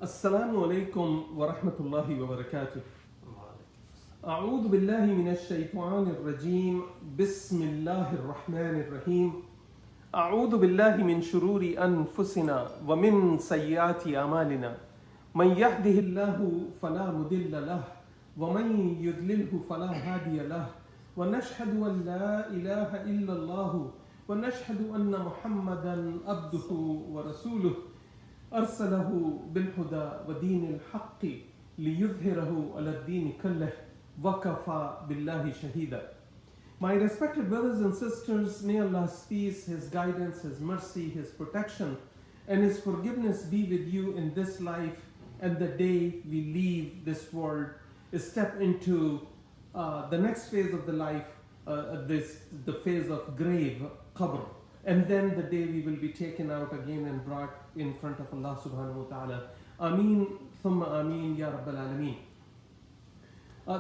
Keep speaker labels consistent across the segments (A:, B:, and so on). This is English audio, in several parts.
A: Assalamu alaikum wa rahmatullahi wa barakatuh. أعوذ بالله من الشيطان الرجيم بسم الله الرحمن الرحيم أعوذ بالله من شرور أنفسنا ومن سيئات أعمالنا من يهده الله فلا مضل له ومن يضلله فلا هادي له ونشهد أن لا إله إلا الله ونشهد أن محمدا عبده ورسوله أرسله بالهدى ودين الحق ليظهره على الدين كله وكفى بالله شهيدا. My respected brothers and sisters, may Allah's peace, His guidance, His mercy, His protection and His forgiveness be with you in this life and the day we leave this world, step into the next phase of the life, the phase of grave, qabr. And then the day we will be taken out again and brought in front of Allah subhanahu wa ta'ala. Ameen, thumma ameen, ya Rabbal Alameen.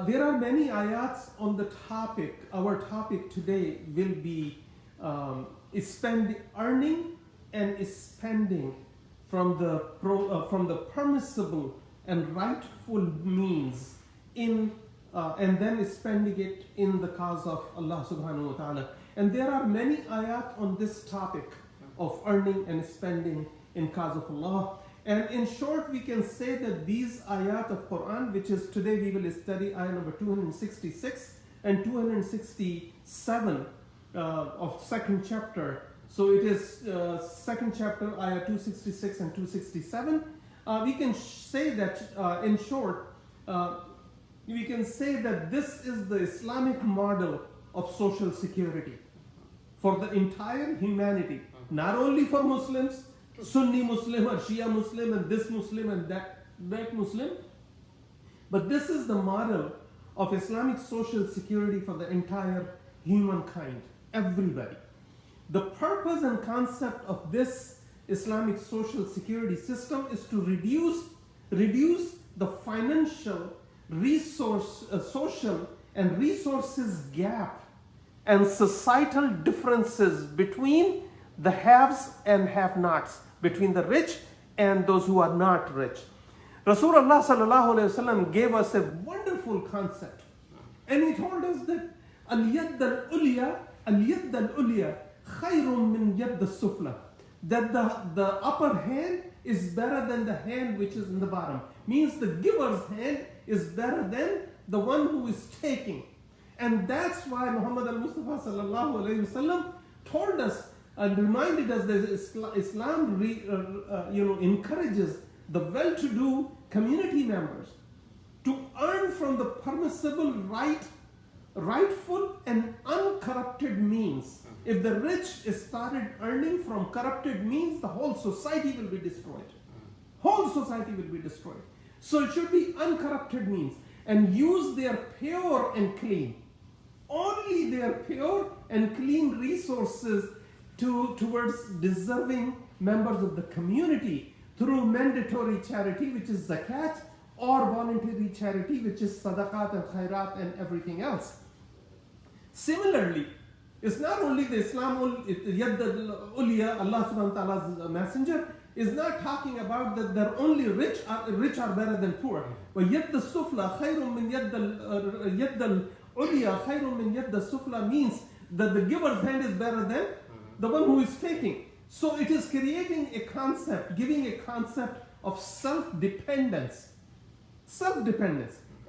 A: There are many ayats on the topic. Our topic today will be earning and spending from the permissible and rightful means and then spending it in the cause of Allah subhanahu wa ta'ala. And there are many ayat on this topic of earning and spending in cause of Allah. And in short, we can say that these ayat of Quran, which is today we will study ayat number 266 and 267 of second chapter. So it is second chapter, ayat 266 and 267. We can say that in short, we can say that this is the Islamic model of social security for the entire humanity, not only for Muslims, Sunni Muslim or Shia Muslim and this Muslim and that Muslim, but this is the model of Islamic social security for the entire humankind, everybody. The purpose and concept of this Islamic social security system is to reduce the financial social and resources gap and societal differences between the haves and have-nots, between the rich and those who are not rich. Rasulullah sallallahu alaihi wasallam gave us a wonderful concept, and he told us that al-yad al-ulya khayrun min yad al-sufla, that the upper hand is better than the hand which is in the bottom. Means the giver's hand is better than the one who is taking. And that's why Muhammad al-Mustafa sallallahu alayhi wasallam told us and reminded us that Islam encourages the well-to-do community members to earn from the permissible, rightful and uncorrupted means. If the rich started earning from corrupted means, the whole society will be destroyed. Whole society will be destroyed. So it should be uncorrupted means, and use their pure and clean, only their pure and clean resources towards deserving members of the community through mandatory charity, which is zakat, or voluntary charity, which is sadaqat and khairat and everything else. Similarly, it's not only the Islam, yad al-ulya, Allah subhanahu wa ta'ala's messenger is not talking about that they're only rich are better than poor. But yad al-sufla khayrun min yad al-ulya khayrun min yad al-sufla means that the giver's hand is better than the one who is taking. So it is creating a concept, giving a concept of self-dependence.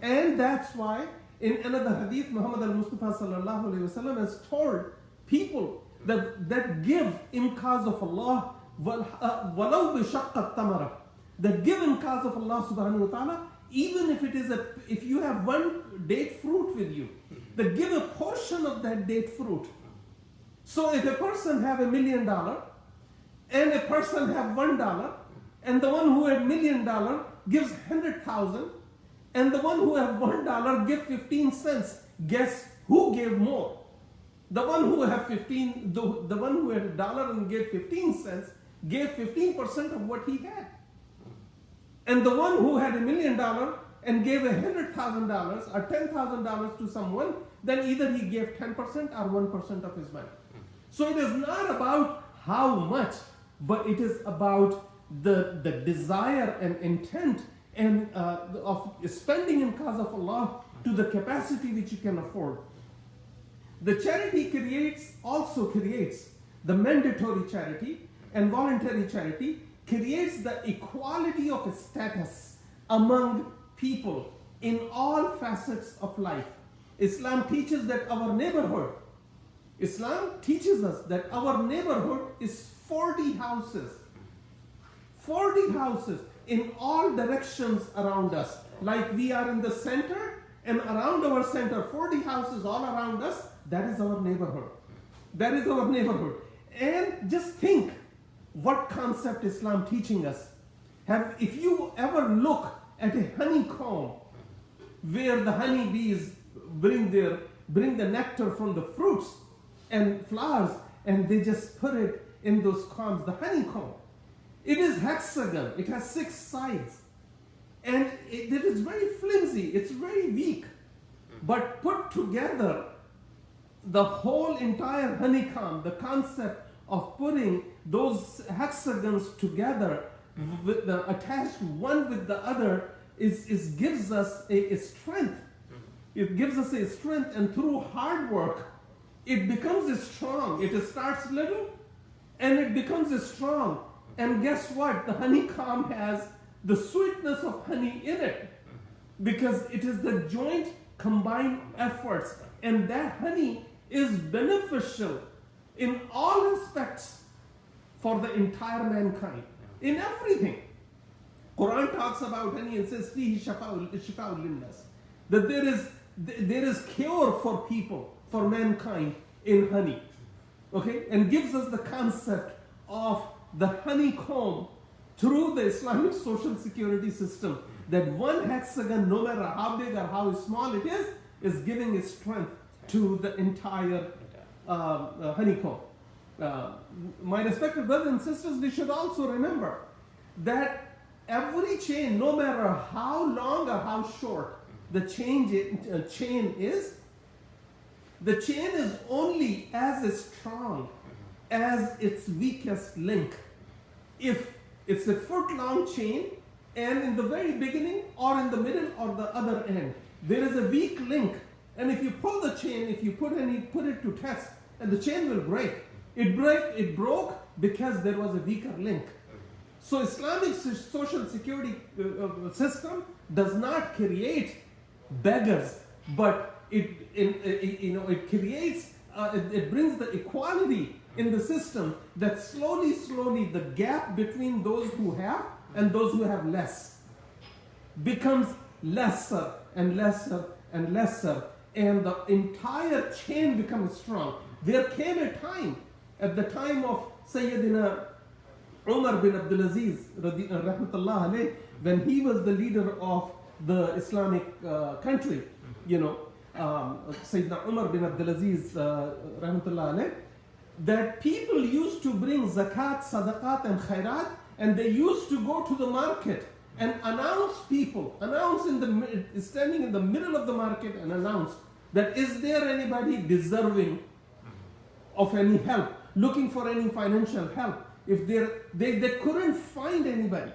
A: And that's why in another hadith, Muhammad al-Mustafa sallallahu alayhi wasallam has told people that give in cause of Allah, walau bi shaqqat tamara, that give in cause of Allah subhanahu wa ta'ala, even if you have one date fruit with you, that give a portion of that date fruit. So if a person have $1 million and a person have $1, and the one who had $1 million gives 100,000, and the one who have $1 give 15 cents, guess who gave more? The one who have the one who had $1 and gave 15 cents gave 15% of what he had. And the one who had $1 million and gave $100,000 or $10,000 to someone, then either he gave 10% or 1% of his money. So it is not about how much, but it is about the desire and intent and of spending in cause of Allah to the capacity which you can afford. The charity also creates the mandatory charity and voluntary charity, creates the equality of status among people in all facets of life. Islam teaches that our neighborhood, Islam teaches us that our neighborhood is 40 houses. 40 houses in all directions around us. Like we are in the center, and around our center, 40 houses all around us, that is our neighborhood. That is our neighborhood. And just think what concept Islam teaching us. If you ever look at a honeycomb where the honeybees bring the nectar from the fruits and flowers, and they just put it in those combs, the honeycomb. It is hexagon. It has 6 sides. And it is very flimsy. It's very weak. But put together, the whole entire honeycomb, the concept of putting those hexagons together, with attached one with the other, gives us a strength. It gives us a strength, and through hard work, it becomes strong. It starts little, and it becomes strong. And guess what? The honeycomb has the sweetness of honey in it, because it is the joint combined efforts, and that honey is beneficial in all aspects for the entire mankind, in everything. Quran talks about honey and says, "Fihi shifa'un linnas," that there is cure for people, for mankind in honey. Okay, and gives us the concept of the honeycomb through the Islamic social security system, that one hexagon, no matter how big or how small it is giving its strength to the entire honeycomb. My respected brothers and sisters, we should also remember that every chain, no matter how long or how short the chain is, the chain is only as strong as its weakest link. If it's a foot-long chain, and in the very beginning, or in the middle, or the other end, there is a weak link, and if you pull the chain, if you put it to test, and the chain will break. It broke because there was a weaker link. So Islamic social security system does not create beggars, but it creates, it brings the equality in the system, that slowly the gap between those who have and those who have less becomes lesser and lesser and lesser, and the entire chain becomes strong. There came a time, at the time of Sayyidina Umar bin Abdulaziz, rahmatullah alayh, when he was the leader of the Islamic country, Sayyidina Umar bin Abdulaziz, rahmatullah alayh, that people used to bring zakat, sadaqat and khairat, and they used to go to the market and standing in the middle of the market and announce that, is there anybody deserving of any help, looking for any financial help? If they couldn't find anybody,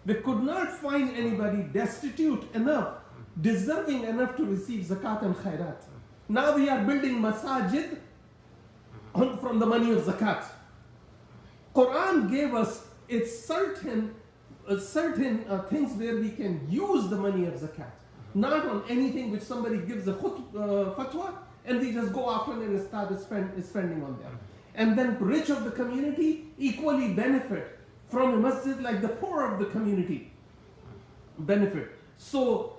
A: they could not find anybody destitute enough, deserving enough to receive zakat and khairat. Now we are building masajid from the money of zakat. Quran gave us certain things where we can use the money of zakat, not on anything which somebody gives a fatwa and we just go after and start spending on them. And then rich of the community equally benefit from a masjid, like the poor of the community benefit. So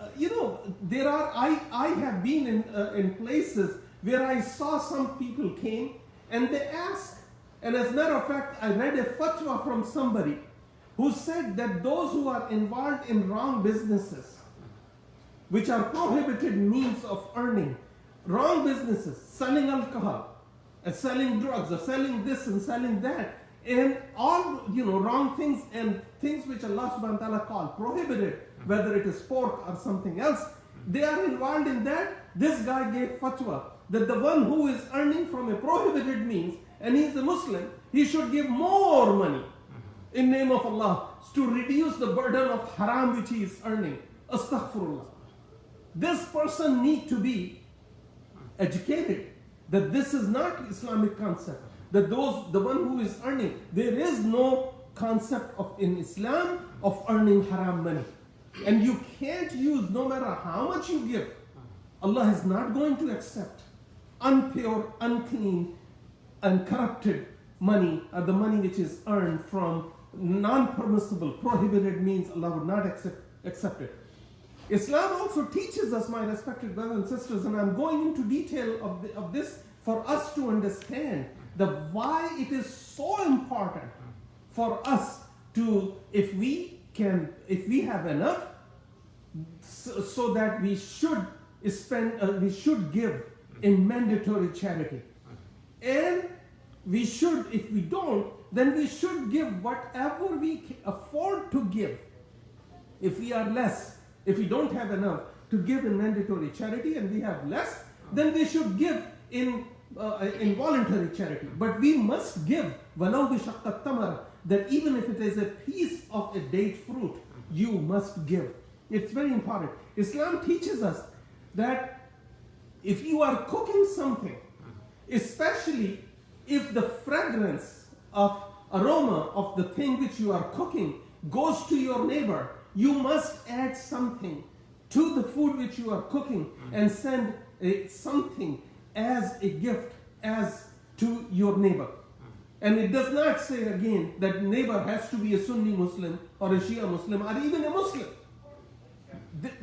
A: I have been in places where I saw some people came and they asked, and as a matter of fact, I read a fatwa from somebody who said that those who are involved in wrong businesses, which are prohibited means of earning, wrong businesses, selling alcohol, and selling drugs, or selling this and selling that, and all wrong things, and things which Allah subhanahu wa ta'ala called prohibited, whether it is pork or something else, they are involved in that. This guy gave fatwa that the one who is earning from a prohibited means, and he is a Muslim, he should give more money in name of Allah to reduce the burden of haram which he is earning. Astaghfirullah. This person need to be educated that this is not Islamic concept. That the one who is earning, there is no concept of in Islam of earning haram money. And you can't use, no matter how much you give, Allah is not going to accept unpure, unclean, and corrupted money, or the money which is earned from non-permissible, prohibited means. Allah would not accept it. Islam also teaches us, my respected brothers and sisters, and I'm going into detail of this for us to understand why it is so important for us to, if we have enough, so that we should we should give in mandatory charity. And we should, if we don't, then we should give whatever we can afford to give. If we are less, if we don't have enough to give in mandatory charity and we have less, then we should give in voluntary charity. But we must give, وَلَوْ بِشَقَّ التَّمَرَ, that even if it is a piece of a date fruit, you must give. It's very important. Islam teaches us that if you are cooking something, especially if the fragrance of aroma of the thing which you are cooking goes to your neighbor, you must add something to the food which you are cooking and send something as a gift as to your neighbor. And it does not say again that neighbor has to be a Sunni Muslim or a Shia Muslim or even a Muslim.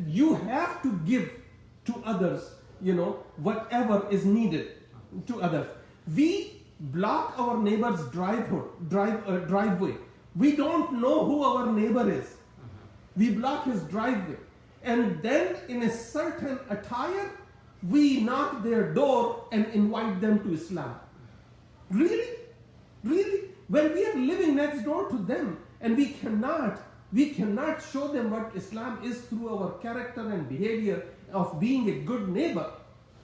A: You have to give to others, whatever is needed to others. We block our neighbor's driveway. We don't know who our neighbor is. We block his driveway. And then in a certain attire, we knock their door and invite them to Islam. Really? Really? When we are living next door to them and we cannot show them what Islam is through our character and behavior of being a good neighbor.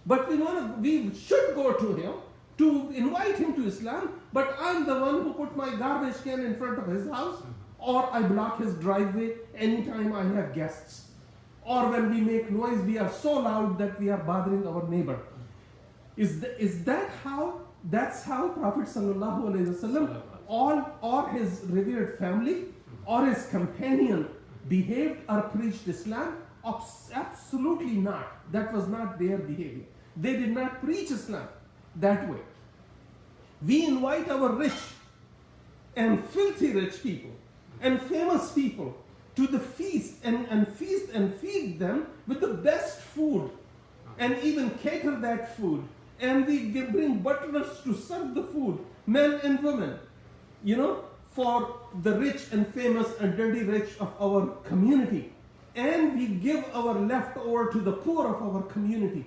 A: But we should go to him to invite him to Islam, but I'm the one who put my garbage can in front of his house, or I block his driveway anytime I have guests. Or when we make noise, we are so loud that we are bothering our neighbor. That's how Prophet ﷺ, or his revered family, or his companion behaved or preached Islam? Absolutely not. That was not their behavior. They did not preach Islam that way. We invite our rich and filthy rich people and famous people to the feast and feed them with the best food and even cater that food. And we bring butlers to serve the food, men and women, for the rich and famous and dirty rich of our community. And we give our leftover to the poor of our community.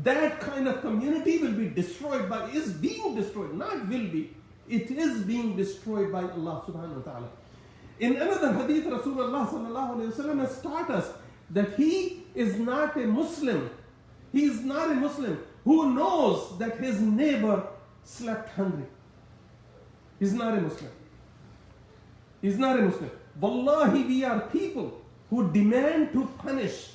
A: That kind of community will be destroyed is being destroyed, not will be. It is being destroyed by Allah subhanahu wa ta'ala. In another hadith, Rasulullah sallallahu alayhi wa sallam has taught us that he is not a Muslim. He is not a Muslim who knows that his neighbor slept hungry. He's not a Muslim. He's not a Muslim. Wallahi, we are people who demand to punish.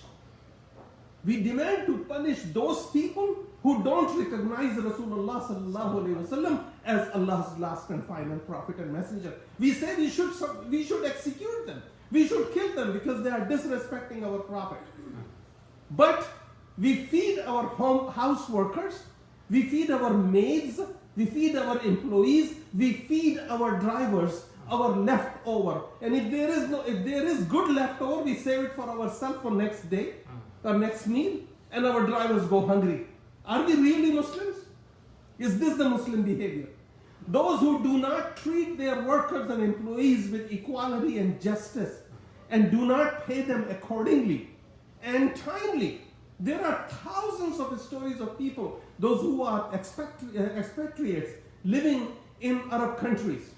A: We demand to punish those people who don't recognize Rasulullah sallallahu alayhi wa sallam as Allah's last and final prophet and messenger. We say we should execute them. We should kill them because they are disrespecting our prophet. But we feed our house workers, we feed our maids, we feed our employees, we feed our drivers our leftover. And if there is good leftover, we save it for ourselves for next day or next meal, and our drivers go hungry. Are we really Muslims? Is this the Muslim behavior? Those who do not treat their workers and employees with equality and justice and do not pay them accordingly and timely. There are thousands of stories of people, those who are expatriates living in Arab countries.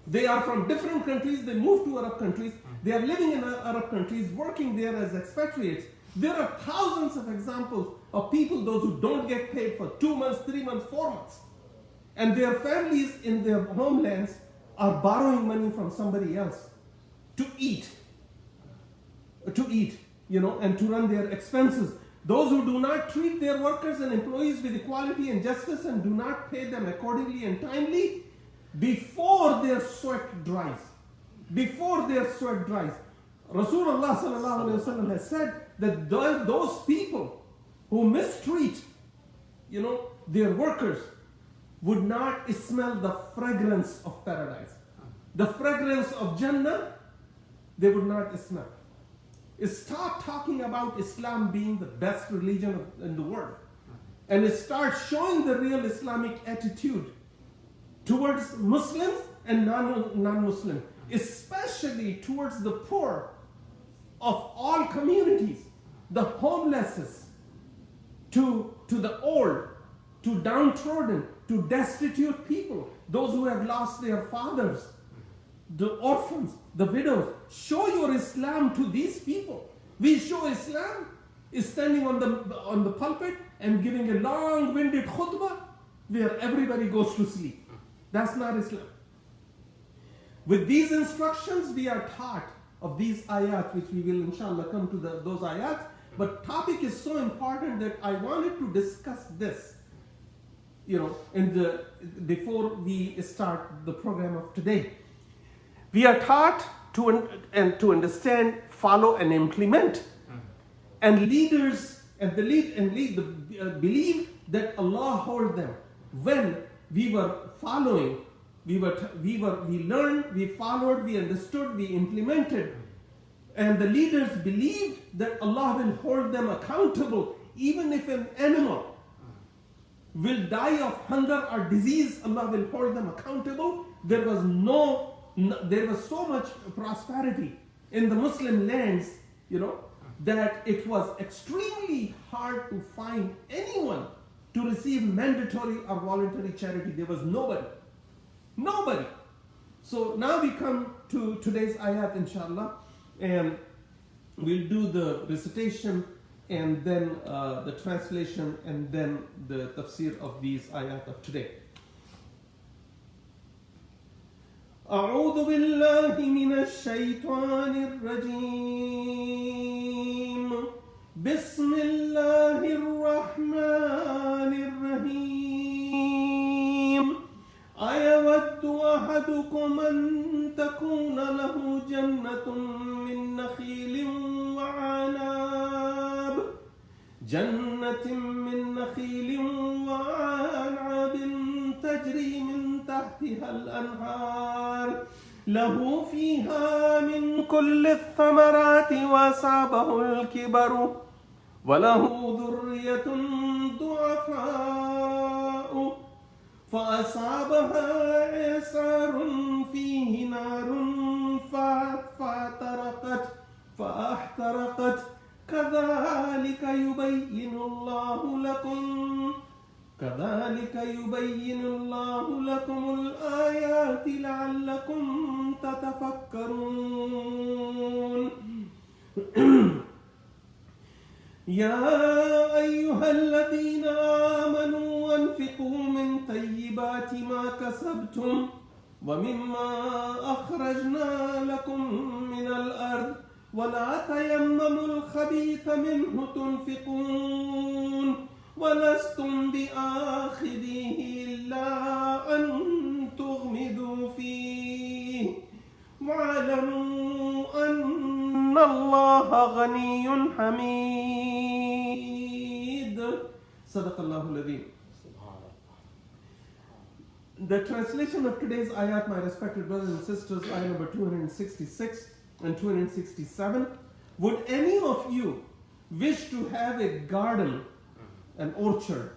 A: They are from different countries, they move to Arab countries, they are living in Arab countries, working there as expatriates. There are thousands of examples of people, those who don't get paid for 2 months, 3 months, 4 months. And their families in their homelands are borrowing money from somebody else to eat, and to run their expenses. Those who do not treat their workers and employees with equality and justice and do not pay them accordingly and timely, before their sweat dries. Rasulullah sallallahu alaihi wasallam has said that those people who mistreat, their workers would not smell the fragrance of paradise. The fragrance of Jannah, they would not smell. Stop talking about Islam being the best religion in the world, and start showing the real Islamic attitude towards Muslims and non-Muslims, especially towards the poor of all communities, the homeless, to the old, to downtrodden, to destitute people, those who have lost their fathers, the orphans, the widows. Show your Islam to these people. We show Islam is standing on the pulpit and giving a long-winded khutbah where everybody goes to sleep. That's not Islam. With these instructions, we are taught of these ayat, which we will inshallah come to those ayat. But topic is so important that I wanted to discuss this, before we start the program of today. We are taught to understand, follow, and implement, and leaders believe that Allah hold them. When we were following, we learned, we followed, we understood, we implemented, and the leaders believed that Allah will hold them accountable. Even if an animal will die of hunger or disease, Allah will hold them accountable. There was so much prosperity in the Muslim lands, that it was extremely hard to find anyone to receive mandatory or voluntary charity. There was nobody. So now we come to today's ayat, inshallah, and we'll do the recitation and then the translation and then the tafsir of these ayat of today. أعوذ بالله من الشيطان الرجيم بسم الله الرحمن الرحيم أيود أحدكم أن تكون له جنة من نخيل وعناب تجري من تحتها الأنهار له فيها من كل الثمرات وأصابه الكبر وله ذرية ضعفاء فأصابها إعصار فيه نار فاحترقت كذلك يبين الله لكم الآيات لعلكم تتفكرون يا أيها الذين آمنوا أنفقوا من طيبات ما كسبتم ومما أخرجنا لكم من الأرض ولا تيمموا الخبيث منه تنفقون ولستم بآخذيه إلا أن تغمضوا فيه واعلموا أن الله غني حميد صدق الله العظيم. The translation of today's ayat, my respected brothers and sisters, ayat number 266 and 267. Would any of you wish to have a garden, an orchard,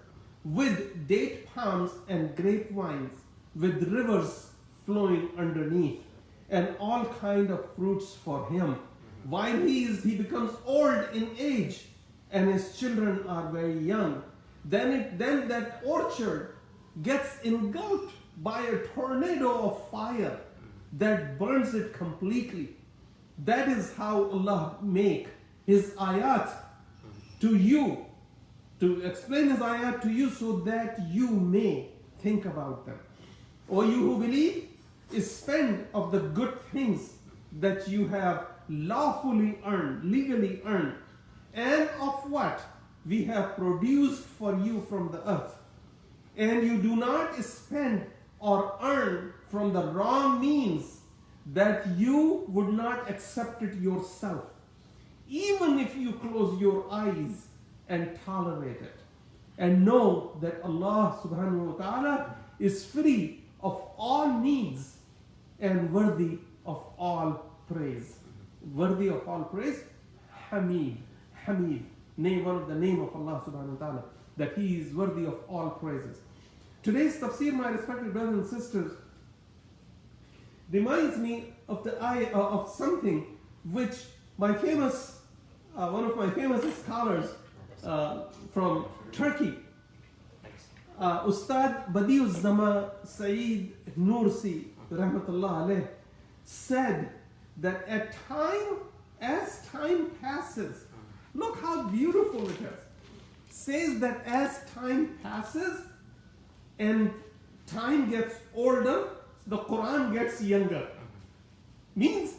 A: with date palms and grapevines, with rivers flowing underneath, and all kind of fruits for him, while he becomes old in age, and his children are very young? Then that orchard gets engulfed by a tornado of fire that burns it completely. That is how Allah make His ayat to you, to explain His ayat to you so that you may think about them. O you who believe, is spend of the good things that you have lawfully earned, legally earned, and of what we have produced for you from the earth. And you do not spend or earn from the wrong means that you would not accept it yourself, even if you close your eyes and tolerate it. And know that Allah subhanahu wa ta'ala is free of all needs and worthy of all praise. Worthy of all praise, Hamid. Hamid, one of the name of Allah subhanahu wa ta'ala, that He is worthy of all praises. Today's tafsir, my respected brothers and sisters, reminds me of the ayah of something which one of my famous scholars from Turkey, Ustad Badiuzzama Saeed Nursi, rahmatullah alayh, said that as time passes, look how beautiful it is. Says that as time passes and time gets older, the Quran gets younger. Means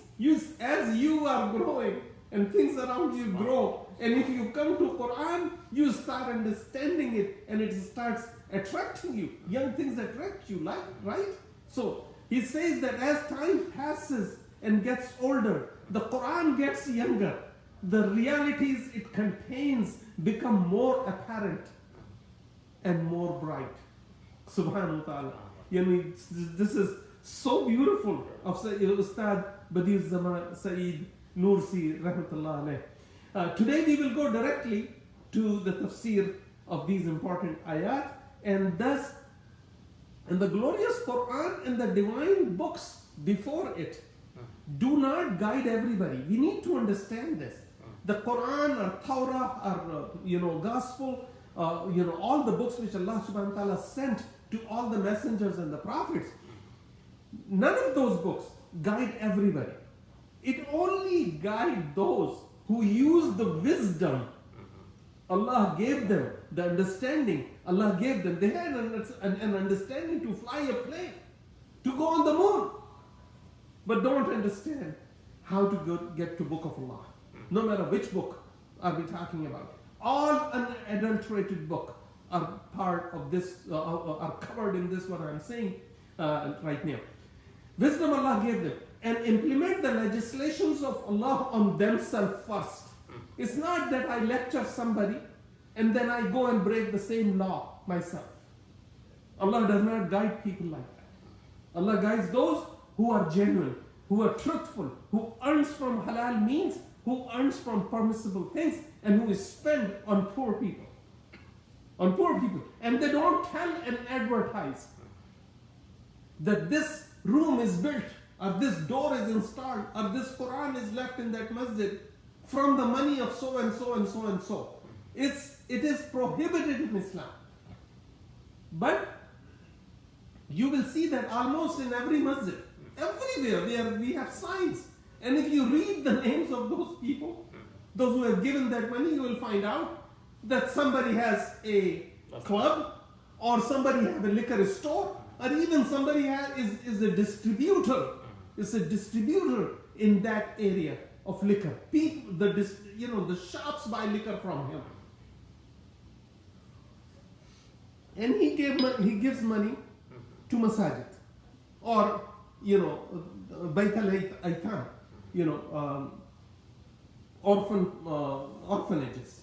A: as you are growing and things around you grow, and if you come to Quran, you start understanding it and it starts attracting you. Young things attract you, right? So he says that as time passes and gets older, the Quran gets younger. The realities it contains become more apparent and more bright. Subhanahu wa ta'ala. This is so beautiful of Ustad Badiuzzama Saeed Nursi rahmatullah alayh. Today we will go directly to the tafsir of these important ayat, and the glorious Quran and the divine books before it do not guide everybody. We need to understand this. The Quran or Torah or Gospel, all the books which Allah subhanahu wa ta'ala sent to all the messengers and the prophets, none of those books guide everybody. It only guides those who use the wisdom Allah gave them, the understanding Allah gave them. They had an understanding to fly a plane, to go on the moon, but don't understand how to get to Book of Allah. No matter which book are we talking about. All unadulterated book are part of this, are covered in this, what I'm saying right now. Wisdom Allah gave them, and implement the legislations of Allah on themselves first. It's not that I lecture somebody and then I go and break the same law myself. Allah does not guide people like that. Allah guides those who are genuine, who are truthful, who earns from halal means, who earns from permissible things, and who is spent on poor people. On poor people. And they don't tell and advertise that this room is built, or this door is installed, or this Quran is left in that masjid from the money of so and so and so and so. It is prohibited in Islam. But you will see that almost in every masjid, everywhere where we have signs. And if you read the names of those people, those who have given that money, you will find out that somebody has a club, or somebody has a liquor store, or even somebody is a distributor. Is a distributor in that area of liquor. People, the shops buy liquor from him, and he gives money to masajid, or Bayt al-Aitam, orphanages.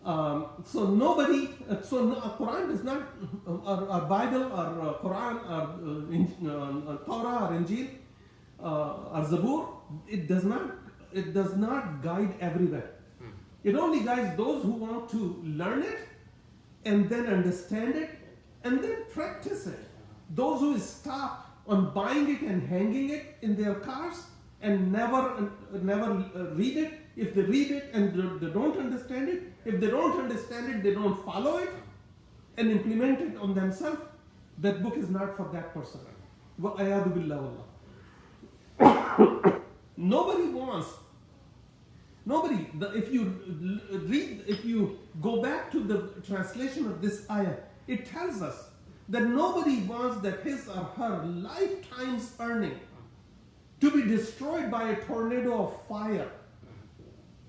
A: So Quran does not, or Bible, or Quran, or Torah, or Injil, or Zabur, it does not guide everywhere. It only guides those who want to learn it and then understand it and then practice it. Those who stop on buying it and hanging it in their cars and never read it. If they read it and they don't understand it, if they don't understand it, they don't follow it and implement it on themselves, that book is not for that person. وَأَيَادُ بِاللَّهِ وَاللَّهِ. If you go back to the translation of this ayah, it tells us that nobody wants that his or her lifetime's earning to be destroyed by a tornado of fire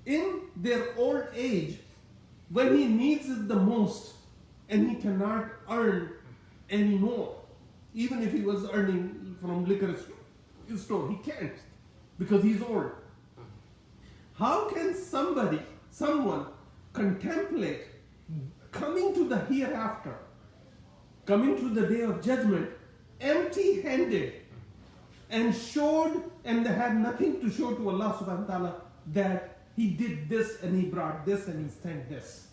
A: in their old age when he needs it the most and he cannot earn anymore. Even if he was earning from liquor store, he can't because he's old. How can someone contemplate coming to the hereafter, coming to the day of judgment, empty-handed, and they had nothing to show to Allah subhanahu wa ta'ala that he did this and he brought this and he sent this.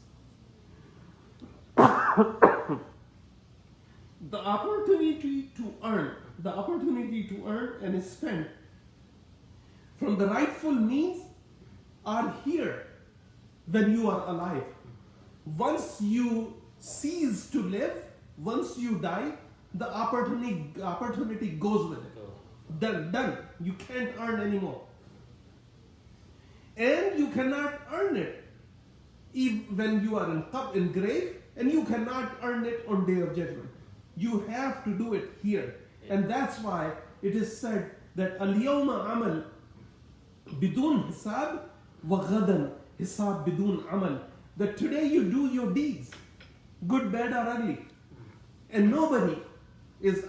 A: The opportunity to earn and spend from the rightful means are here when you are alive. Once you cease to live, once you die, the opportunity goes with it. Done. You can't earn anymore. And you cannot earn it when you are in grave, and you cannot earn it on Day of Judgment. You have to do it here. And that's why it is said that Al-Yawma amal bidun hisab wa ghadan hisab bidun amal. That today you do your deeds, good, bad or ugly. And nobody is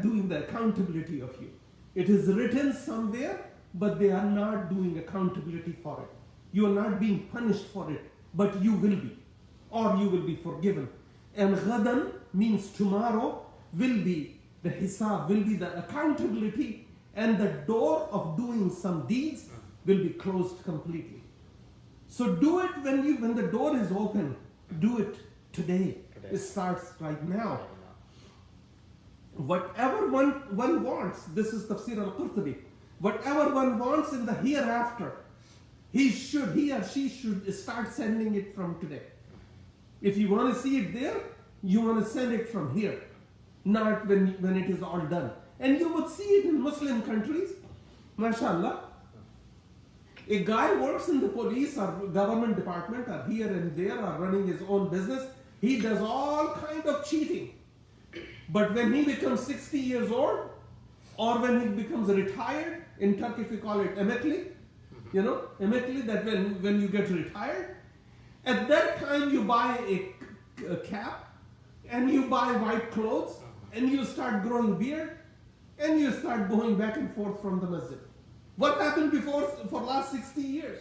A: doing the accountability of you. It is written somewhere, but they are not doing accountability for it. You are not being punished for it, but you will be, or you will be forgiven. And ghadan means tomorrow will be the hisab, will be the accountability, and the door of doing some deeds will be closed completely. So do it when the door is open. Do it today. It starts right now. Whatever one wants, this is Tafsir Al-Qur'an. Whatever one wants in the hereafter, he or she should start sending it from today. If you want to see it there, you want to send it from here, not when it is all done. And you would see it in Muslim countries, mashallah. A guy works in the police or government department or here and there or running his own business. He does all kind of cheating. But when he becomes 60 years old, or when he becomes retired, in Turkey we call it emekli, emekli, that when you get retired, at that time you buy a cap, and you buy white clothes, and you start growing beard, and you start going back and forth from the masjid. What happened for last 60 years?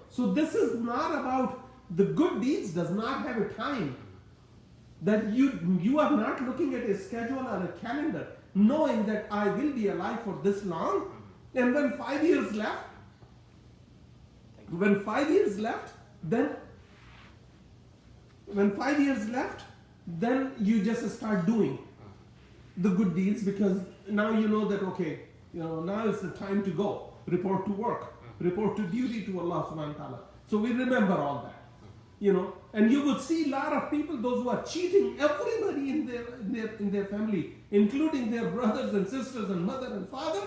A: So this is not about, the good deeds does not have a time. That you are not looking at a schedule or a calendar, knowing that I will be alive for this long, and when 5 years left, then you just start doing the good deeds, because now you know that, okay, now is the time to go, report to work, report to duty to Allah subhanahu wa ta'ala. So we remember all that. And you would see a lot of people, those who are cheating everybody in their family, including their brothers and sisters and mother and father,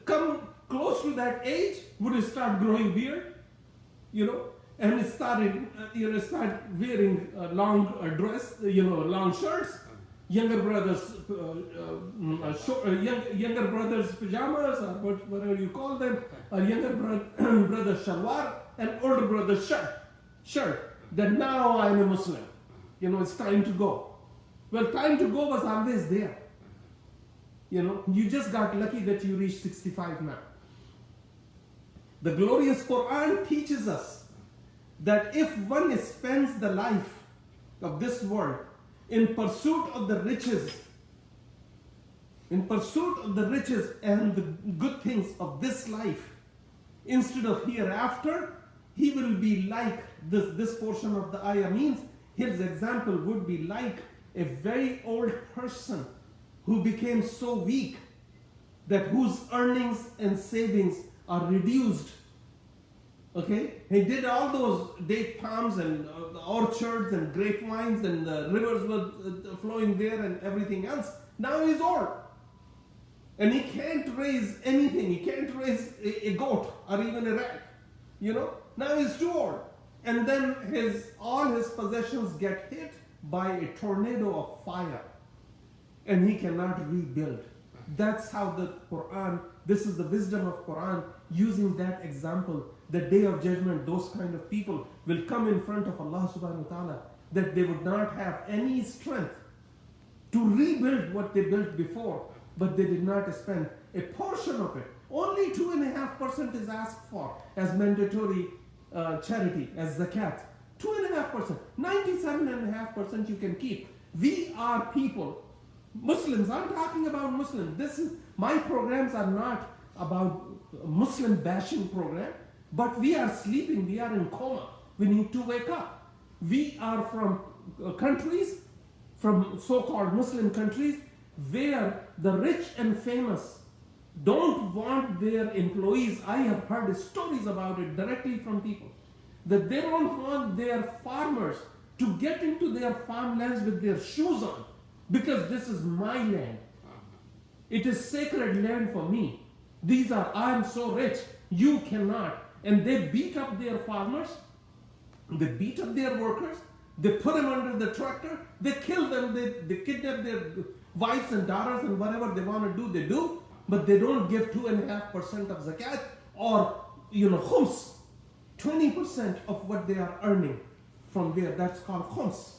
A: come close to that age, would start growing beard, and start wearing long dress, long shirts, younger brothers pajamas, or whatever you call them, or younger brother shalwar, and older brother shirt, that now I'm a Muslim. It's time to go. Well, time to go was always there. You just got lucky that you reached 65 now. The glorious Quran teaches us that if one spends the life of this world in pursuit of the riches, and the good things of this life, instead of hereafter, he will be like this portion of the ayah means, his example would be like a very old person who became so weak that whose earnings and savings are reduced. Okay? He did all those date palms and orchards and grapevines, and the rivers were flowing there and everything else. Now he's old. And he can't raise anything. He can't raise a goat or even a rat. Now he's too old. and then all his possessions get hit by a tornado of fire, and he cannot rebuild. That's how the Quran, this is the wisdom of Quran, using that example. The day of judgment, those kind of people will come in front of Allah subhanahu wa ta'ala, that they would not have any strength to rebuild what they built before, but they did not spend a portion of it. Only 2.5% is asked for as mandatory charity, as zakat. 2.5%. 97.5% you can keep. We are people, Muslims. I'm talking about Muslims. My programs are not about Muslim bashing program, but we are sleeping, we are in coma. We need to wake up. We are from countries, from so-called Muslim countries, where the rich and famous don't want their employees. I have heard stories about it directly from people, that they don't want their farmers to get into their farmlands with their shoes on, because this is my land. It is sacred land for me. I'm so rich, you cannot. And they beat up their farmers, they beat up their workers, they put them under the tractor, they kill them, they kidnap their wives and daughters, and whatever they want to do, they do, but they don't give 2.5% of zakat, or khums, 20% of what they are earning from there. That's called khums.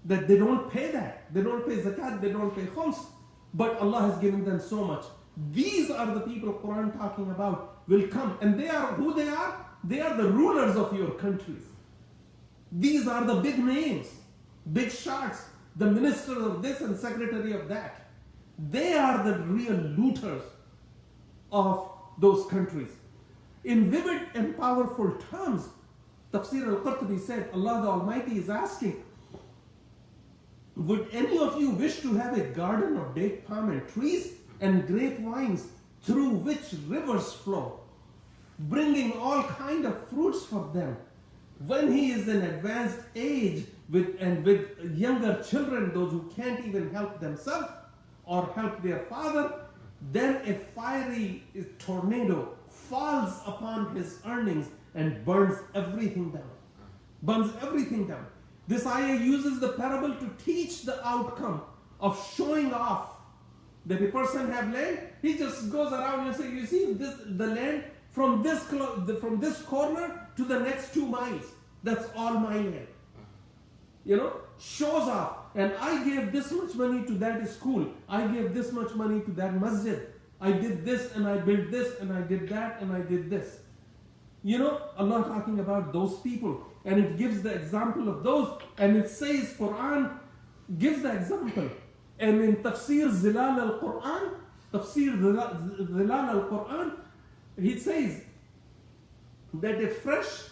A: That they don't pay that. They don't pay zakat, they don't pay khums, but Allah has given them so much. These are the people Quran talking about will come, and they are who they are. They are the rulers of your countries. These are the big names, big shots, the minister of this and secretary of that. They are the real looters of those countries. In vivid and powerful terms, Tafsir Al-Qur'an said, Allah the Almighty is asking, would any of you wish to have a garden of date palm and trees and grapevines through which rivers flow, bringing all kind of fruits for them? When he is in advanced age with younger children, those who can't even help themselves or help their father, then a fiery tornado falls upon his earnings and burns everything down. This ayah uses the parable to teach the outcome of showing off. That a person have land, he just goes around and says, you see the land from this corner to the next 2 miles, that's all my land. Shows off. And I gave this much money to that school, I gave this much money to that masjid, I did this and I built this and I did that and I did this. Allah talking about those people, and it gives the example of those, and it says, Quran gives the example. And in Tafsir Zilal Al-Qur'an, he says that a fresh,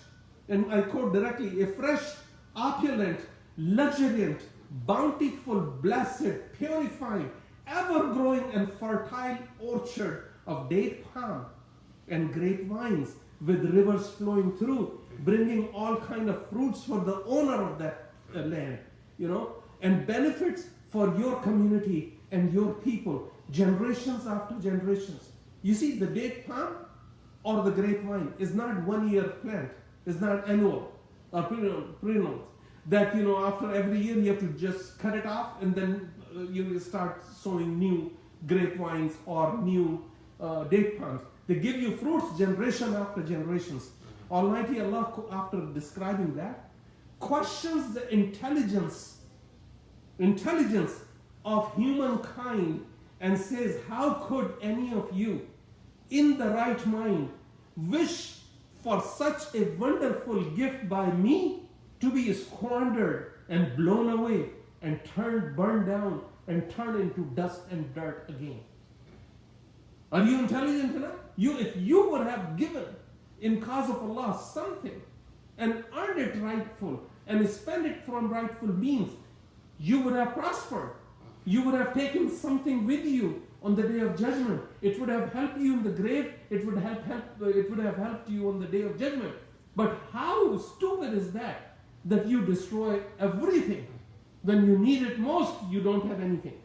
A: and I quote directly, a fresh, opulent, luxuriant, bountiful, blessed, purifying, ever-growing and fertile orchard of date palm and grapevines with rivers flowing through, bringing all kind of fruits for the owner of that land, and benefits for your community and your people, generations after generations. You see, the date palm or the grapevine is not 1-year plant, it's not annual or perennial. That after every year you have to just cut it off, and then you start sowing new grapevines or new date palms. They give you fruits generation after generations. Almighty Allah, after describing that, questions the intelligence of humankind and says, how could any of you in the right mind wish for such a wonderful gift by me to be squandered and blown away and burned down and turned into dust and dirt again? Are you intelligent enough? If you would have given in cause of Allah something and earned it rightful and spent it from rightful means, you would have prospered. You would have taken something with you on the day of judgment. It would have helped you in the grave. It would have helped you on the day of judgment. But how stupid is that you destroy everything? When you need it most, you don't have anything.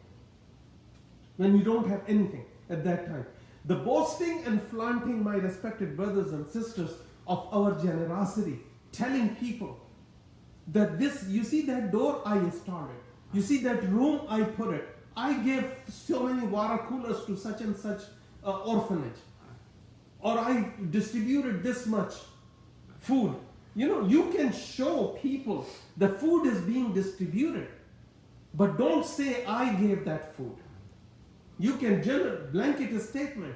A: When you don't have anything at that time. The boasting and flaunting, my respected brothers and sisters, of our generosity telling people that this, you see that door I installed it. You see that room I put it. I gave so many water coolers to such and such orphanage. Or I distributed this much food. You know, you can show people the food is being distributed. But don't say I gave that food. You can blanket a statement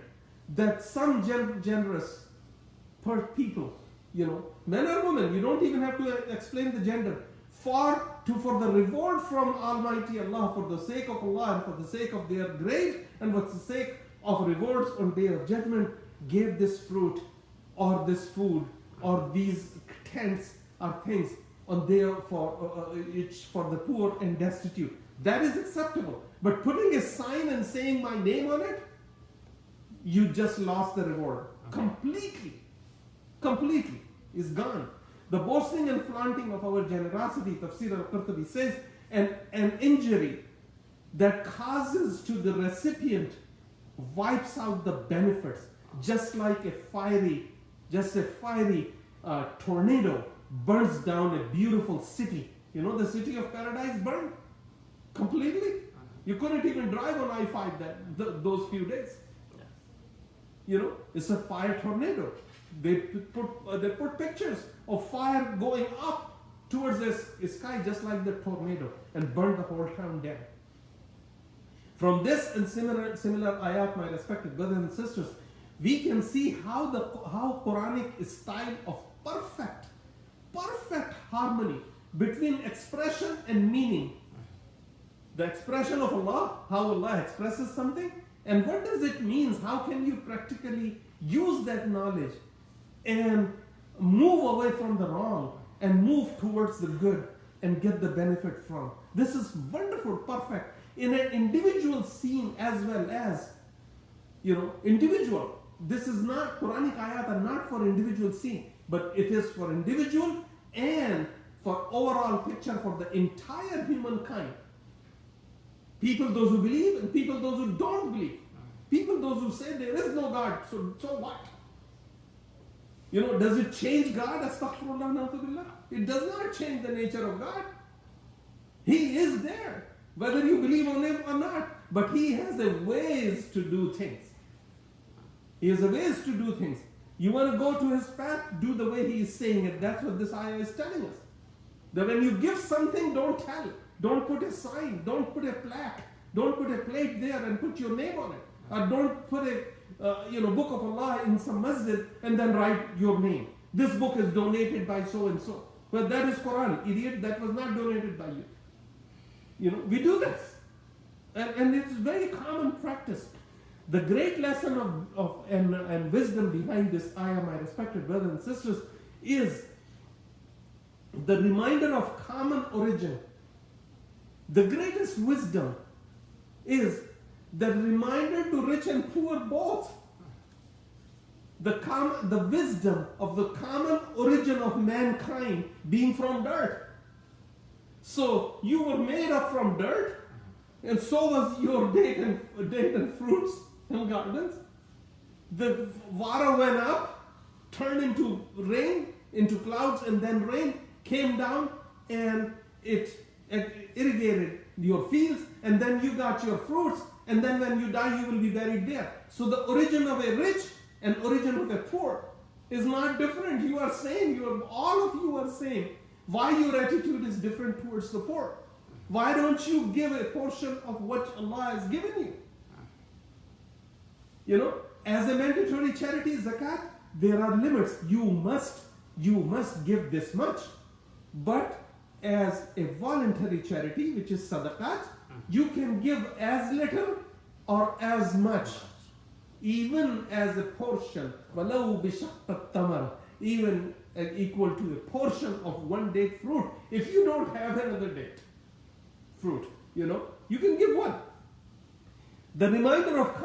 A: that some generous people, you know, men or women, you don't even have to explain the gender, for the reward from Almighty Allah, for the sake of Allah and for the sake of their grave and for the sake of rewards on Day of Judgment, gave this fruit or this food or these tents or things on there for the poor and destitute. That is acceptable. But putting a sign and saying my name on it, you just lost the reward. Okay. Completely is gone. The boasting and flaunting of our generosity, Tafsir Al-Qur'an says, an injury that causes to the recipient wipes out the benefits, just like a fiery tornado burns down a beautiful city. You know, the city of paradise burned completely. You couldn't even drive on I-5 those few days. You know, it's a fire tornado. They put pictures of fire going up towards the sky just like the tornado and burned the whole town down. From this and similar ayat, my respected brothers and sisters, we can see how Quranic style of perfect harmony between expression and meaning. The expression of Allah, how Allah expresses something, and what does it mean? How can you practically use that knowledge and move away from the wrong and move towards the good and get the benefit from? This is wonderful, perfect in an individual scene as well as, you know, individual. This is not, Quranic ayat are not for individual scene, but it is for individual and for overall picture for the entire humankind. People those who believe and people those who don't believe. People those who say there is no God, so what? You know, does it change God? Astaghfirullah, na'udhu. It does not change the nature of God. He is there, whether you believe on Him or not. But He has a ways to do things. He has a ways to do things. You want to go to His path, do the way He is saying it. That's what this ayah is telling us. That when you give something, don't tell. Don't put a sign. Don't put a plaque. Don't put a plate there and put your name on it. Or don't put a book of Allah in some masjid and then write your name. This book is donated by so and so. Well, that is Quran, idiot. That was not donated by you. You know, we do this, and it's very common practice. The great lesson and wisdom behind this ayah, my respected brothers and sisters, is the reminder of common origin. The greatest wisdom is the reminder to rich and poor both. The wisdom of the common origin of mankind being from dirt. So you were made up from dirt, and so was your date and fruits and gardens. The water went up, turned into rain, into clouds, and then rain came down and it irrigated your fields, and then you got your fruits, and then when you die you will be buried there. So the origin of a rich and origin of a poor is not different. You are same. All of you are same. Why your attitude is different towards the poor? Why don't you give a portion of what Allah has given you? You know, as a mandatory charity, zakat, there are limits. You must give this much. But as a voluntary charity, which is sadaqat, you can give as little or as much, even as a portion, walau bishaqqat tamar, even equal to a portion of one date fruit. If you don't have another date fruit, you know, you can give one. The reminder of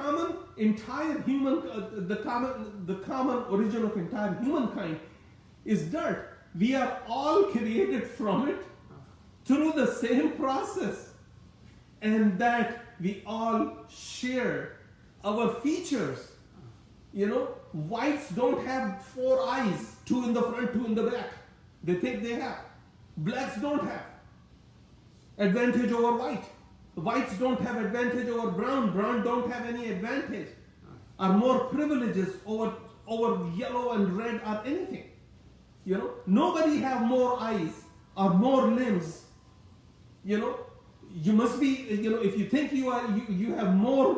A: the common origin of entire humankind is dirt. We are all created from it through the same process, and that we all share our features. You know, whites don't have 4 eyes, 2 in the front, 2 in the back. They think they have. Blacks don't have advantage over white. Whites don't have advantage over brown. Brown don't have any advantage. Are more privileges over yellow and red or anything. You know, nobody have more eyes or more limbs. You know, you must be. You know, if you think you have more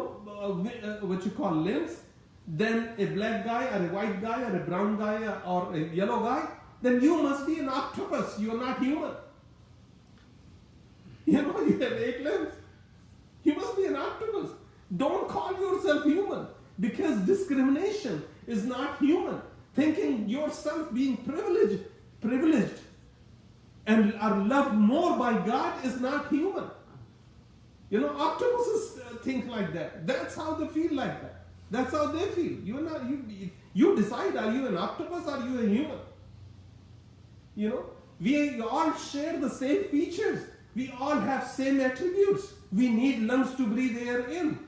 A: what you call limbs than a black guy or a white guy or a brown guy or a yellow guy, then you must be an octopus. You are not human. You know, you have 8 limbs. You must be an octopus. Don't call yourself human, because discrimination is not human. Thinking yourself being privileged and are loved more by God is not human. You know, octopuses think like that. That's how they feel like that. That's how they feel. You decide, are you an octopus or are you a human? You know, we all share the same features. We all have same attributes. We need lungs to breathe air in.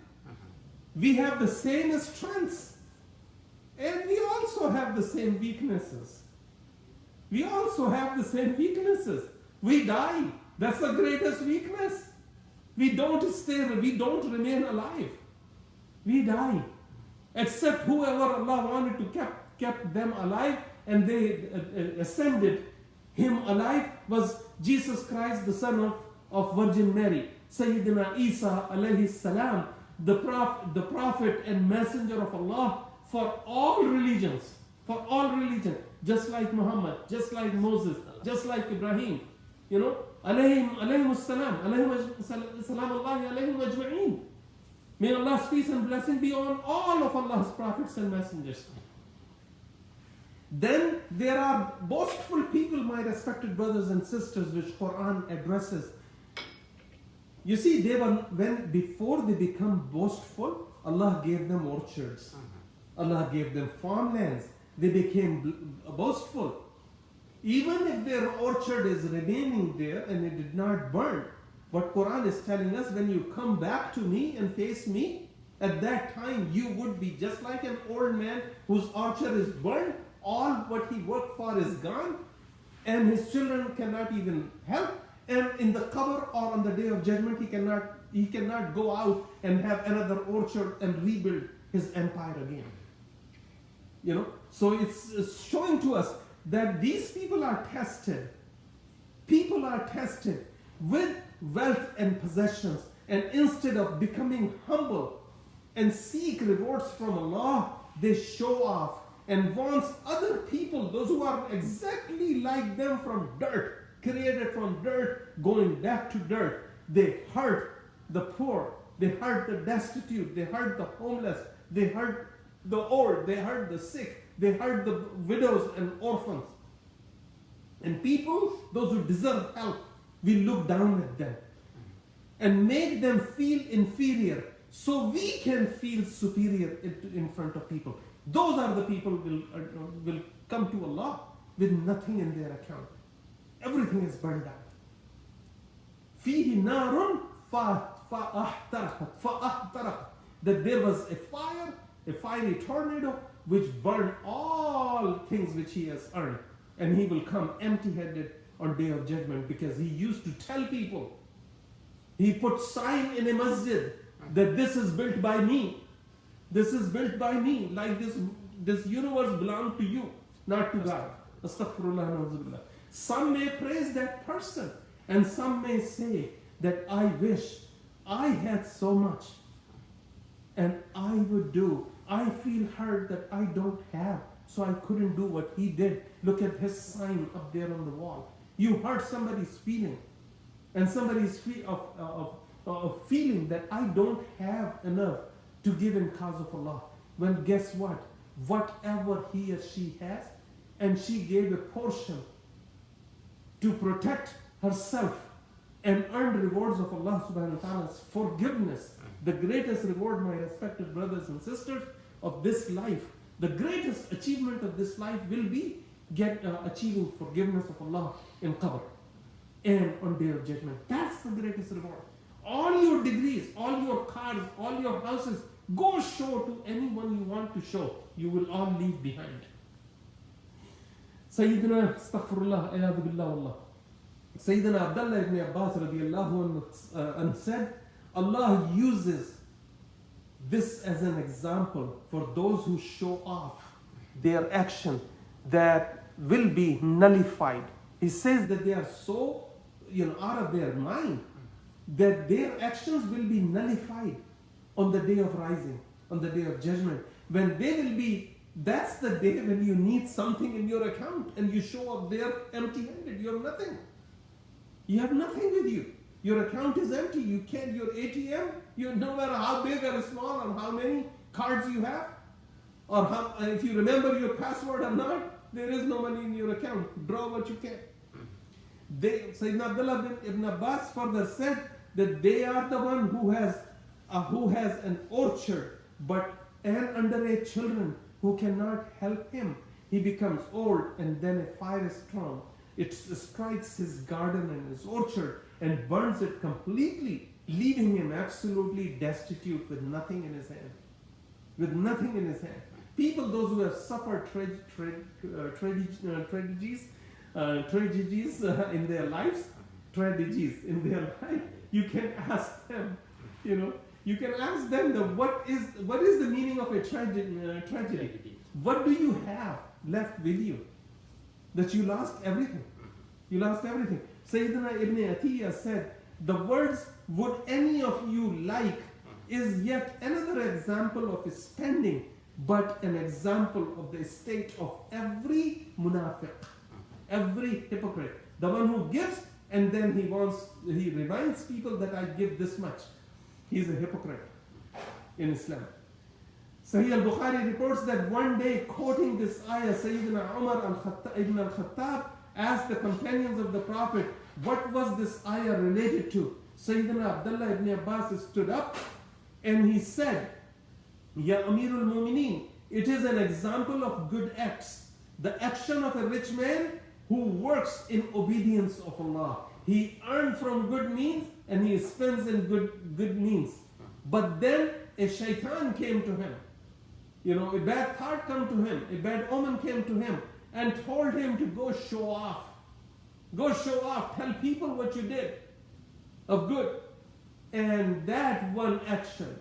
A: We have the same strengths. And we also have the same weaknesses. We die. That's the greatest weakness. We don't remain alive. We die. Except whoever Allah wanted to kept them alive and they ascended him alive was Jesus Christ, the son of Virgin Mary. Sayyidina Isa alayhi salam, the prophet and messenger of Allah for all religions, just like Muhammad, just like Moses, just like Ibrahim, you know, alayhim salam, alayhim ajma'een. May Allah's peace and blessing be on all of Allah's prophets and messengers. Then there are boastful people, my respected brothers and sisters, which Quran addresses. You see, before they become boastful, Allah gave them orchards. Allah gave them farmlands. They became boastful. Even if their orchard is remaining there and it did not burn, what Quran is telling us, when you come back to me and face me, at that time you would be just like an old man whose orchard is burned, all what he worked for is gone, and his children cannot even help, and in the qabr or on the day of judgment he cannot go out and have another orchard and rebuild his empire again. You know, so it's showing to us that these people are tested. People are tested with wealth and possessions, and instead of becoming humble and seek rewards from Allah, they show off and wants other people, those who are exactly like them from dirt, created from dirt, going back to dirt. They hurt the poor, they hurt the destitute, they hurt the homeless, they hurt the old, they hurt the sick, they hurt the widows and orphans. And people, those who deserve help, we look down at them and make them feel inferior so we can feel superior in front of people. Those are the people who will come to Allah with nothing in their account. Everything is burned down. فِيهِ نَارٌ فَأَحْتَرَقَتْ. That there was a fire, a fiery tornado, which burned all things which he has earned. And he will come empty-handed on day of judgment, because he used to tell people, he put sign in a masjid that this is built by me. This is built by me. Like this universe belongs to you, not to God. Astaghfirullah, na'udzubillah. Some may praise that person, and some may say that I wish I had so much and I would do. I feel hurt that I don't have, so I couldn't do what he did. Look at his sign up there on the wall. You hurt somebody's feeling, and somebody's feeling that I don't have enough to give in cause of Allah. Well, guess what? Whatever he or she has, and she gave a portion to protect herself and earn rewards of Allah subhanahu wa ta'ala's forgiveness. The greatest reward, my respected brothers and sisters, of this life, the greatest achievement of this life will be achieving forgiveness of Allah in qabr and on day of judgment. That's the greatest reward. All your degrees, all your cars, all your houses, go show to anyone you want to show. You will all leave behind. Sayyidina, astaghfirullah, ayadu billah wallah. Sayyidina Abdullah ibn Abbas radiallahu anhu said, Allah uses this as an example for those who show off their action that will be nullified. He says that they are so out of their mind that their actions will be nullified on the day of rising, on the day of judgment. When they will be, that's the day when you need something in your account and you show up there empty-handed. You have nothing. You have nothing with you. Your account is empty. You can't, your ATM, no matter how big or small or how many cards you have, or how, if you remember your password or not, there is no money in your account. Draw what you can. Sayyidina Abdullah ibn Abbas further said that they are the one who has an orchard, and underage children who cannot help him. He becomes old, and then a fire is thrown. It strikes his garden and his orchard and burns it completely, leaving him absolutely destitute with nothing in his hand. With nothing in his hand. People, those who have suffered tragedies in their lives, you can ask them, you can ask them what is the meaning of a tragedy? What do you have left with you? That you lost everything. You lost everything. Sayyidina Ibn Atiyah said, the words, would any of you like, is yet another example of spending, but an example of the state of every munafiq, every hypocrite. The one who gives and then he reminds people that I give this much. He's a hypocrite in Islam. Sahih al-Bukhari reports that one day, quoting this ayah, Sayyidina Umar ibn al-Khattab asked the companions of the Prophet, what was this ayah related to? Sayyidina Abdullah ibn Abbas stood up and he said, Ya Amirul Mu'mineen, it is an example of good acts. The action of a rich man who works in obedience of Allah. He earned from good means and he spends in good means. But then a shaitan came to him. A bad thought came to him, a bad omen came to him and told him to go show off. Go show off, tell people what you did of good. And that one action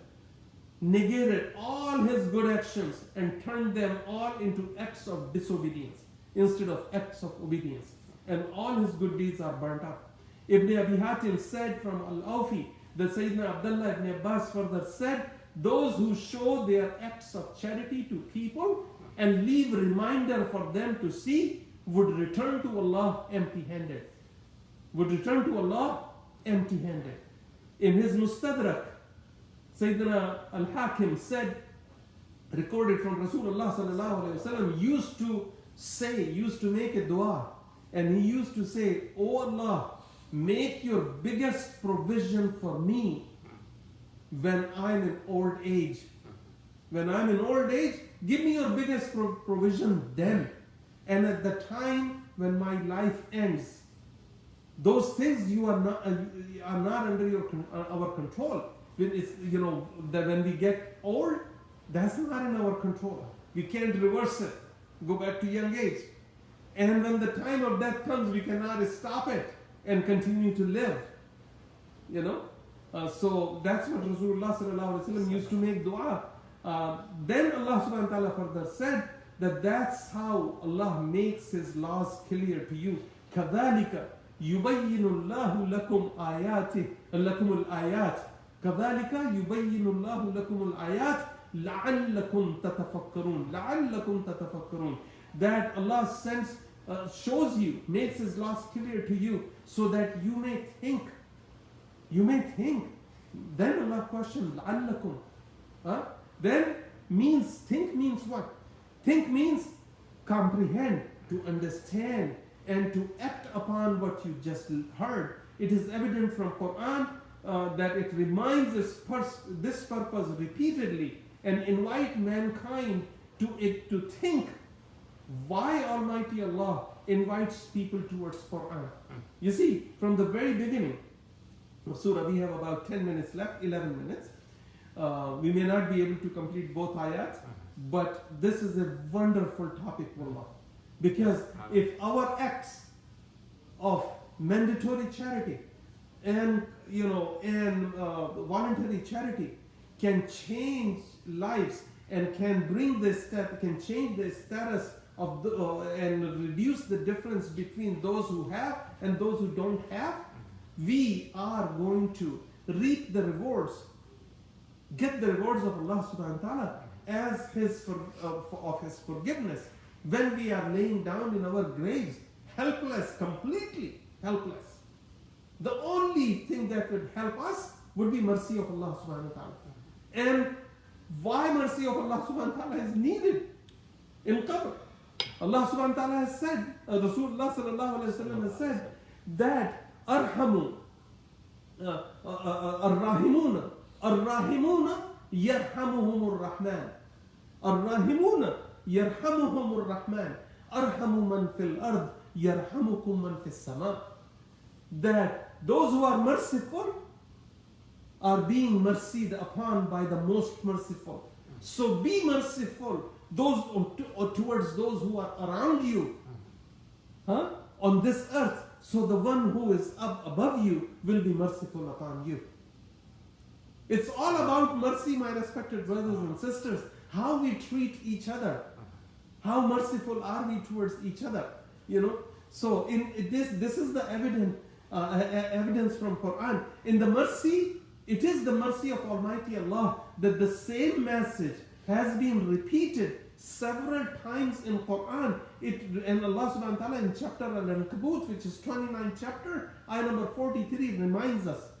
A: negated all his good actions and turned them all into acts of disobedience instead of acts of obedience. And all his good deeds are burnt up. Ibn Abi Hatim said from Al-Awfi that Sayyidina Abdullah ibn Abbas further said, those who show their acts of charity to people and leave reminder for them to see would return to Allah empty-handed. Would return to Allah empty-handed. In his Mustadrak, Sayyidina Al-Hakim said, recorded from Rasulullah sallallahu alayhi wa sallam, used to make a dua, and he used to say, O Allah, make your biggest provision for me when I'm in old age. When I'm in old age, give me your biggest provision then. And at the time when my life ends, those things you are not under our control. When we get old, that's not in our control. We can't reverse it, go back to young age. And when the time of death comes, we cannot stop it and continue to live. So that's what Rasulullah sallallahu alaihi wasallam used to make dua. Then Allah subhanahu wa ta'ala further said that that's how Allah makes His laws clear to you. كَذَلِكَ يُبَيِّنُ اللَّهُ لَكُمْ آيَاتِهِ لَكُمُ الْآيَاتِ كَذَلِكَ يُبَيِّنُ اللَّهُ لَكُمُ الْآيَاتِ لَعَلَّكُمْ تَتَفَكَّرُونَ لَعَلَّكُمْ تَتَفَكَّرُونَ. That Allah shows you, makes His laws clear to you so that you may think. You may think. Then Allah questioned, لَعَلَّكُمْ. Then think means what? Think means comprehend, to understand, and to act upon what you just heard. It is evident from Quran that it reminds us this purpose repeatedly and invite mankind to think why Almighty Allah invites people towards Quran. You see, from the very beginning of Surah, we have about 10 minutes left, 11 minutes. We may not be able to complete both ayats, but this is a wonderful topic, wallah. Because if our acts of mandatory charity and voluntary charity can change lives and can change the status of and reduce the difference between those who have and those who don't have, we are going to reap the rewards, get the rewards of Allah subhanahu wa ta'ala as of His forgiveness when we are laying down in our graves, helpless, completely helpless. The only thing that would help us would be mercy of Allah subhanahu wa ta'ala. And why mercy of Allah subhanahu wa ta'ala is needed in qabr? Allah subhanahu wa ta'ala has said, Rasulullah sallallahu alayhi wa sallam has said that arhamuna yarhamuhumur rahman. Ar-rahimuna yarhamuhumur rahman. Arhamu man fil ard yarhamukum man fis sama. That those who are merciful are being mercied upon by the most merciful. So be merciful towards those who are around you on this earth. So the one who is up above you will be merciful upon you. It's all about mercy, my respected brothers and sisters. How we treat each other. How merciful are we towards each other? So in this is the evidence from Quran. In the mercy, it is the mercy of Almighty Allah that the same message has been repeated several times in Quran. And Allah subhanahu wa ta'ala in chapter Al-Ankabut, which is 29th chapter, ayah number 43, reminds us.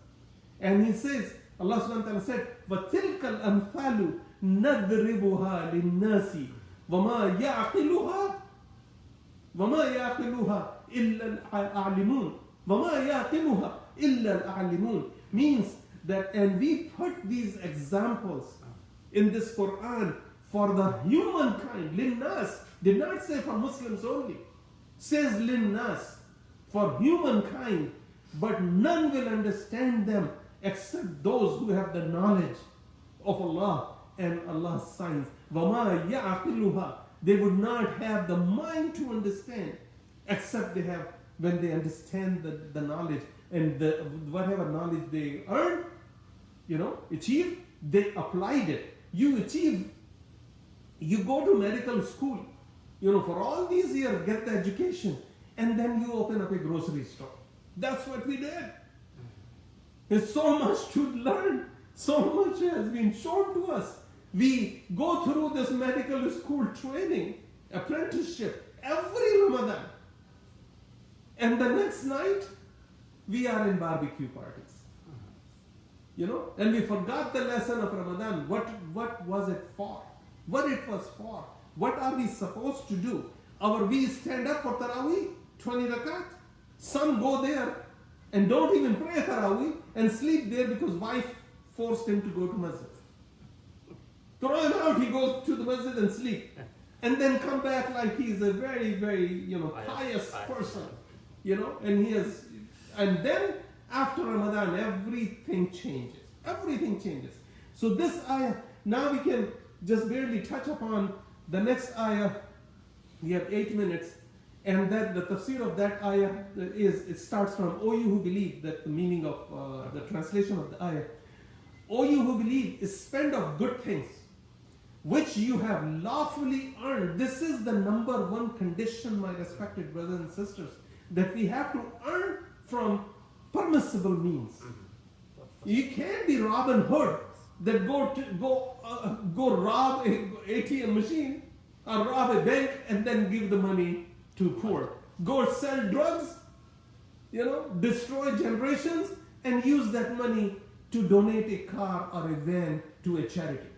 A: And He says, Allah subhanahu wa ta'ala said, وَتِلْكَ الْأَمْثَالُ نَضْرِبُهَا لِلنَّاسِ وَمَا يَعْقِلُهَا إِلَّا الْأَعْلِمُونَ وَمَا يَعْقِلُهَا إِلَّا الْأَعْلِمُونَ means that, and we put these examples in this Quran for the humankind, linnas, did not say for Muslims only, says linnas, for humankind, but none will understand them except those who have the knowledge of Allah and Allah's signs. وَمَا يَعْقِلُهَا They would not have the mind to understand except they have, when they understand the knowledge and whatever knowledge they earned, achieved, they applied it. You achieve, you go to medical school, for all these years, get the education, and then you open up a grocery store. That's what we did. There's so much to learn, so much has been shown to us. We go through this medical school training, apprenticeship, every Ramadan. And the next night, we are in barbecue parties. And we forgot the lesson of Ramadan. What was it for? What it was for? What are we supposed to do? We stand up for Taraweeh, 20 rakat. Some go there and don't even pray Taraweeh and sleep there because wife forced him to go to masjid. Throw him out, he goes to the masjid and sleep. And then come back like he's a very, very, pious person. And then after Ramadan, everything changes. Everything changes. So this ayah, now we can just barely touch upon the next ayah. We have 8 minutes. And that the tafsir of that ayah it starts from, O you who believe, that the meaning of the translation of the ayah. O you who believe is spend of good things, which you have lawfully earned. This is the number one condition, my respected brothers and sisters, that we have to earn from permissible means. You can't be Robin Hood that go rob an ATM machine or rob a bank and then give the money to poor. Go sell drugs, destroy generations and use that money to donate a car or a van to a charity.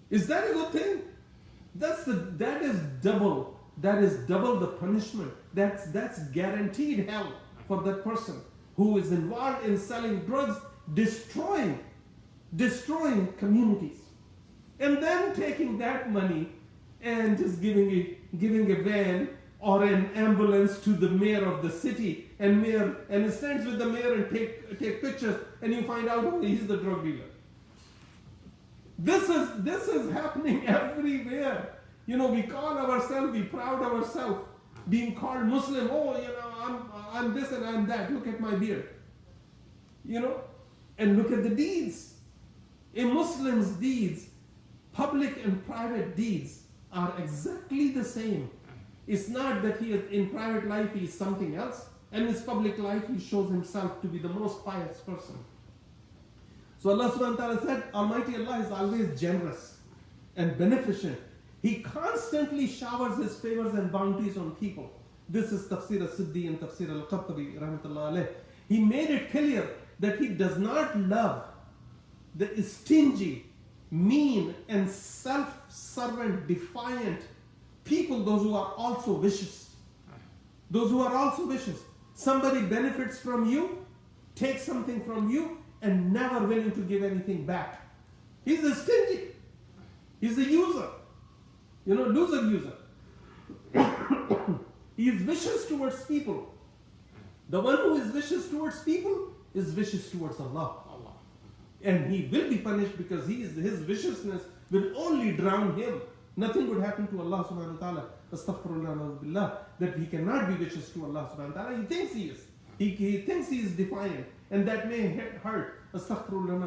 A: Is that a good thing? That is double the punishment. That's guaranteed hell for that person who is involved in selling drugs, destroying communities, and then taking that money and just giving a van or an ambulance to the mayor of the city, and he stands with the mayor and take pictures, and you find out he's the drug dealer. This is happening everywhere. We call ourselves, we proud ourselves, being called Muslim. Oh, I'm this and I'm that. Look at my beard. And look at the deeds. A Muslim's deeds, public and private deeds, are exactly the same. It's not that he is in private life he is something else, and in his public life he shows himself to be the most pious person. So Allah subhanahu wa ta'ala said, Almighty Allah is always generous and beneficent. He constantly showers His favors and bounties on people. This is Tafsir al-Siddi and Tafsir al-Qattabi rahmatullah alayh. He made it clear that He does not love the stingy, mean and self-servant, defiant people, those who are also vicious. Those who are also vicious. Somebody benefits from you, takes something from you, and never willing to give anything back. He's a stingy. He's a user. Loser user. He is vicious towards people. The one who is vicious towards people is vicious towards Allah. And he will be punished because his viciousness will only drown him. Nothing would happen to Allah subhanahu wa ta'ala. Astaghfirullah billah, that he cannot be vicious to Allah subhanahu wa ta'ala. He thinks he is. He thinks he is defiant. And that may hurt. Astaghfirullah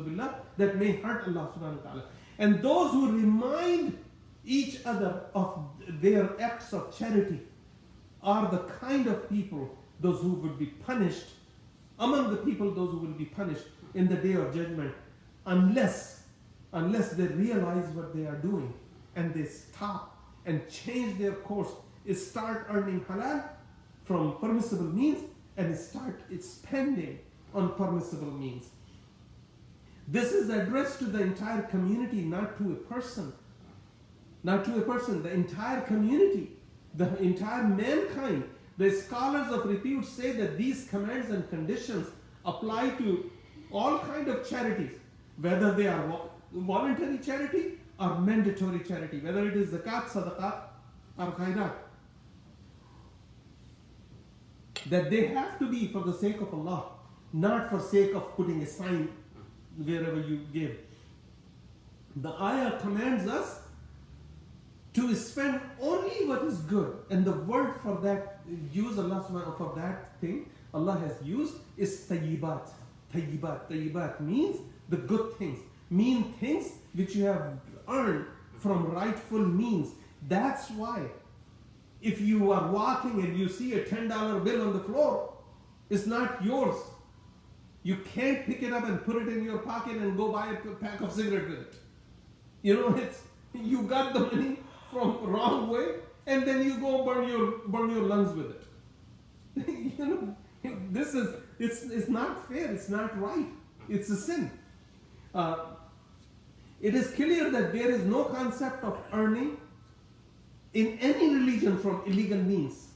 A: billah, that may hurt Allah subhanahu wa ta'ala. And those who remind each other of their acts of charity are the kind of people, those who will be punished, among the people, those who will be punished in the day of judgment, unless they realize what they are doing and they stop and change their course, start earning halal from permissible means and start spending on permissible means. This is addressed to the entire community, not to a person. Not to a person, the entire community, the entire mankind. The scholars of repute say that these commands and conditions apply to all kinds of charities, whether they are voluntary charity or mandatory charity, whether it is zakat, sadaqah or khairat. That they have to be for the sake of Allah, not for sake of putting a sign wherever you give. The ayah commands us to spend only what is good, and the word for that, use Allah subhanahu for that thing Allah has used is tayyibat. Tayyibat means the good things, mean things which you have earned from rightful means. That's why if you are walking and you see a $10 bill on the floor, it's not yours. You can't pick it up and put it in your pocket and go buy a pack of cigarettes with it. You got the money from wrong way, and then you go burn your lungs with it. It's not fair. It's not right. It's a sin. It is clear that there is no concept of earning in any religion from illegal means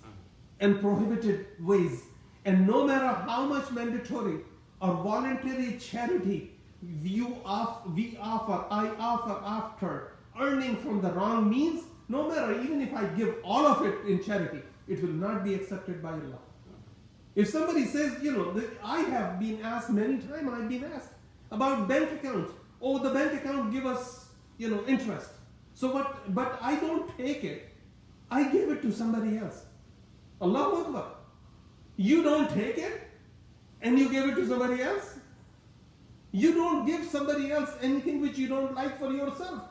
A: and prohibited ways. And no matter how much mandatory or voluntary charity I offer after earning from the wrong means, no matter, even if I give all of it in charity, it will not be accepted by Allah. If somebody says, I have been asked many times, I've been asked about bank accounts. Oh, the bank account give us, interest. So what? But I don't take it. I give it to somebody else. Allahu Akbar. You don't take it and you give it to somebody else. You don't give somebody else anything which you don't like for yourself.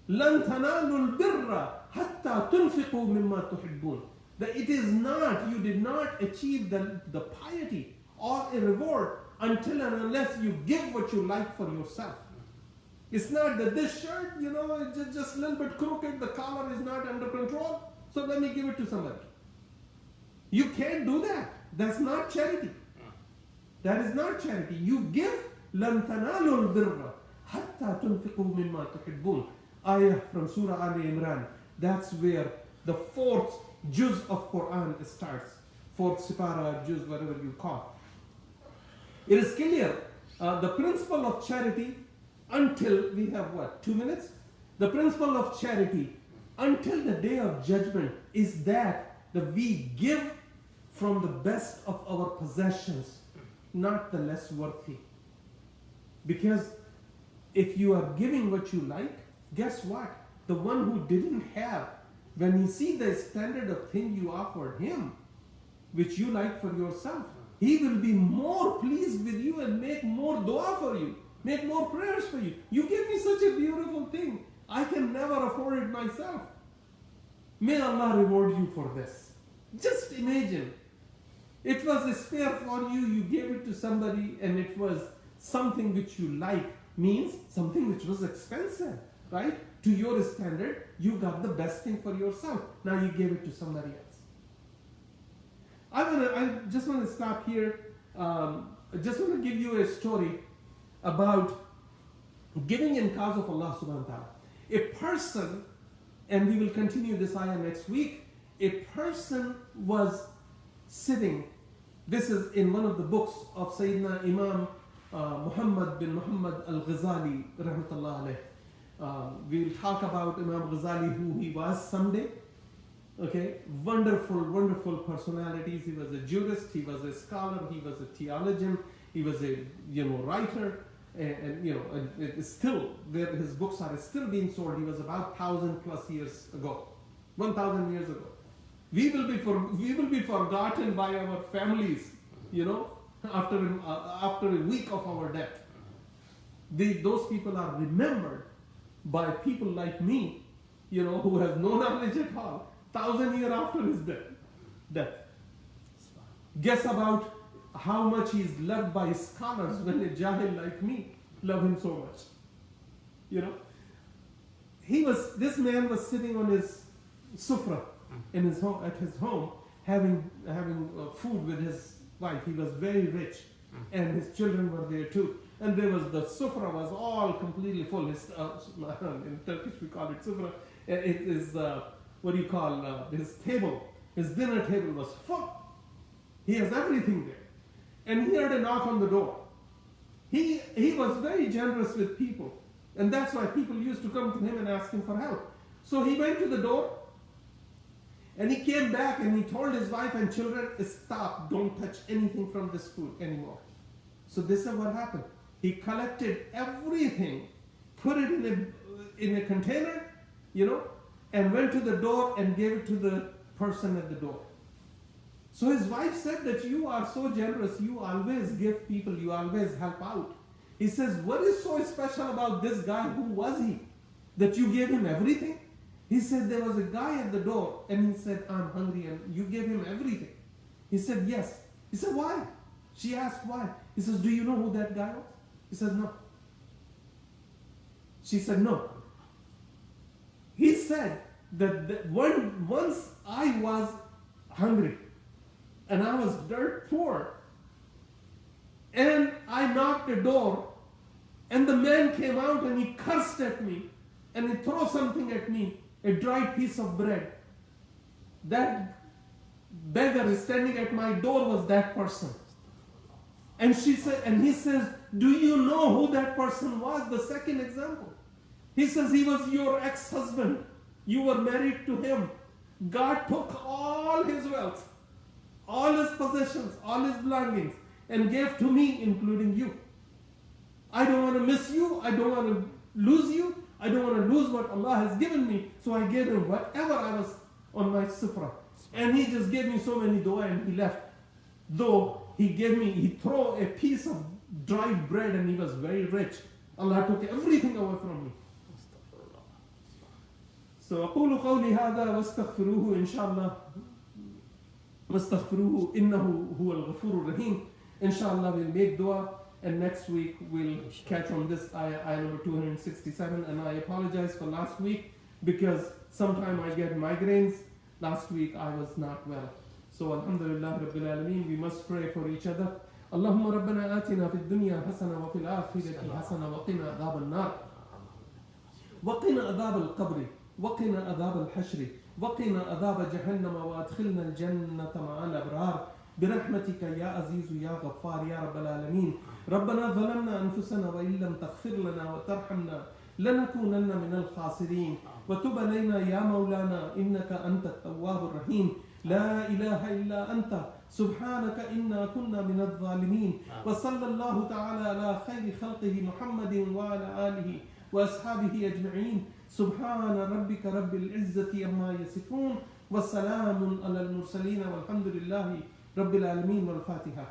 A: لَن تَنَالُوا الْبِرَّ حَتَّى تُنْفِقُوا مِمَّا تُحِبُّونَ. That it is not, you did not achieve the piety or a reward until and unless you give what you like for yourself. It's not that this shirt, it's just a little bit crooked, the collar is not under control, so let me give it to somebody. You can't do that. That's not charity. That is not charity. You give, لَن تَنَالُوا الْبِرَّ حَتَّى تُنْفِقُوا مِمَّا تُحِبُّونَ. Ayah from Surah Al-Imran. That's where the fourth juz of Quran starts. Fourth sipara, juz, whatever you call. It is clear. The principle of charity until we have 2 minutes? The principle of charity until the day of judgment is that we give from the best of our possessions, not the less worthy. Because if you are giving what you like, Guess what? The one who didn't have, when he see the standard of thing you offered him, which you like for yourself, he will be more pleased with you and make more dua for you, make more prayers for you. You give me such a beautiful thing. I can never afford it myself. May Allah reward you for this. Just imagine. It was a spare for you, you gave it to somebody, and it was something which you like, means something which was expensive, right? To your standard, you got the best thing for yourself. Now you gave it to somebody else. I just want to stop here. I just want to give you a story about giving in cause of Allah subhanahu wa ta'ala. A person, and we will continue this ayah next week, a person was sitting, this is in one of the books of Sayyidina Imam Muhammad bin Muhammad al-Ghazali rahmatullah alayh. We will talk about Imam Ghazali, who he was someday. Okay, wonderful personalities. He was a jurist, he was a scholar, he was a theologian, he was a writer, and still his books are still being sold. He was about 1,000+ years ago, 1,000 years ago. We will be forgotten by our families, after a week of our death. Those people are remembered by people like me, who has no knowledge at all. 1,000 years after his death. Guess about how much he is loved by scholars when a jahil like me love him so much. This man was sitting on his sufra in his home, at his home, having food with his wife. He was very rich, and his children were there too. And the sufra was all completely full. In Turkish we call it sufra. It is his table, his dinner table was full. He has everything there. And he heard a knock on the door. He was very generous with people. And that's why people used to come to him and ask him for help. So he went to the door, and he came back and he told his wife and children, stop, don't touch anything from this food anymore. So this is what happened. He collected everything, put it in a container, and went to the door and gave it to the person at the door. So his wife said that you are so generous, you always give people, you always help out. He says, what is so special about this guy? Who was he? That you gave him everything? He said, there was a guy at the door, and he said, I'm hungry, and you gave him everything. He said, yes. He said, why? She asked why. He says, do you know who that guy was? He said, no. She said, no. He said that once I was hungry and I was dirt poor, and I knocked the door, and the man came out and he cursed at me and he threw something at me, a dried piece of bread. That beggar standing at my door was that person. And she said, and he says, do you know who that person was? The second example. He says, he was your ex-husband. You were married to him. God took all his wealth, all his possessions, all his belongings, and gave to me, including you. I don't want to miss you. I don't want to lose you. I don't want to lose what Allah has given me. So I gave him whatever I was on my sufra. And he just gave me so many dua and he left. Though he threw a piece of dried bread and he was very rich. Allah took everything away from me. So أقول قولي هذا واستغفروه إن شاء الله واستغفروه إنه هو الغفور الرحيم. Inshallah we'll make dua, and next week we'll catch on this ayah number 267. And I apologize for last week because sometimes I get migraines. Last week I was not well. So alhamdulillah rabbil alameen, we must pray for each other. اللهم ربنا آتنا في الدنيا حسنة وفي الآخرة حسنة وقنا عذاب النار وقنا عذاب القبر وقنا عذاب الحشر وقنا عذاب جهنم وادخلنا الجنة مع الأبرار برحمتك يا عزيز يا غفار يا رب العالمين. ربنا ظلمنا أنفسنا وإن لم تغفر لنا وترحمنا لنكونن من الخاسرين وتب علينا يا مولانا إنك أنت التواب الرحيم. لا إله إلا أنت سبحانك إنا كنا من الظالمين. وصلى الله تعالى على خير خلقه محمد وعلى آله وأصحابه أجمعين سبحان ربك رب العزة عما يصفون وسلام على المرسلين والحمد لله رب العالمين والفاتحة.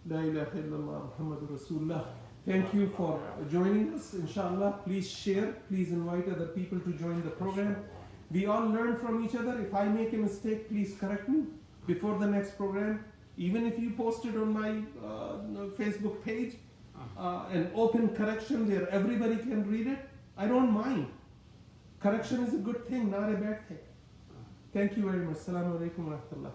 A: La ilaha illallah Muhammadur Rasulullah. Thank you for joining us. Inshallah, please share. Please invite other people to join the program. We all learn from each other. If I make a mistake, please correct me before the next program. Even if you post it on my Facebook page, an open correction where everybody can read it, I don't mind. Correction is a good thing, not a bad thing. Thank you very much. Assalamu alaikum wa rahmatullah.